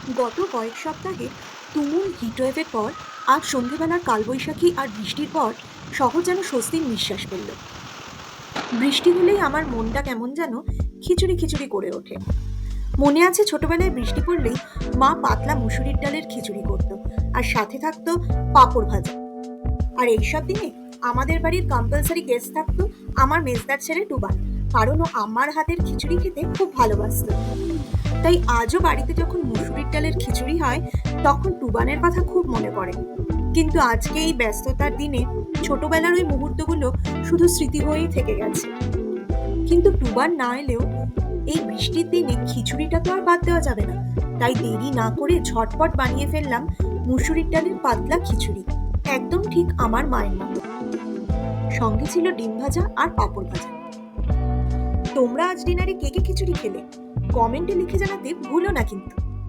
গত কয়েক সপ্তাহে তুমুল হিটওয়েভের পর আজ সন্ধেবেলার কালবৈশাখী আর বৃষ্টির পর শহর যেন স্বস্তির নিঃশ্বাস ফেলল। বৃষ্টি হলেই আমার মনটা কেমন যেন খিচুড়ি খিচুড়ি করে ওঠে। মনে আছে ছোটবেলায় বৃষ্টি পড়লেই মা পাতলা মুসুরির ডালের খিচুড়ি করতো, আর সাথে থাকতো পাঁপড় ভাজা। আর এইসব দিনে আমাদের বাড়ির কম্পালসারি গেস্ট থাকতো আমার মেজদার ছেলে টুবান, কারণ ও আমার হাতের খিচুড়ি খেতে খুব ভালোবাসতো। তাই আজও বাড়িতে যখন মুসুরির ডালের খিচুড়ি হয় তখন টুবানের কথা খুব মনে পড়ে। কিন্তু আজকে এই ব্যস্ততার দিনে ছোটবেলার ওই মুহূর্তগুলো শুধু স্মৃতি হয়েই থেকে গেছে। কিন্তু টুবান না এলেও এই বৃষ্টির দিনে খিচুড়িটা তো আর বাদ দেওয়া যাবে না। তাই দেরি না করে ঝটপট বানিয়ে ফেললাম মুসুরির ডালের পাতলা খিচুড়ি, একদম ঠিক আমার মায়ের মতো। সঙ্গে ছিল ডিম ভাজা আর পাঁপড় ভাজা। তোমরা আজ ডিনারে কে কে খিচুড়ি খেলে কমেন্টে লিখে জানাতে ভুলো না কিন্তু।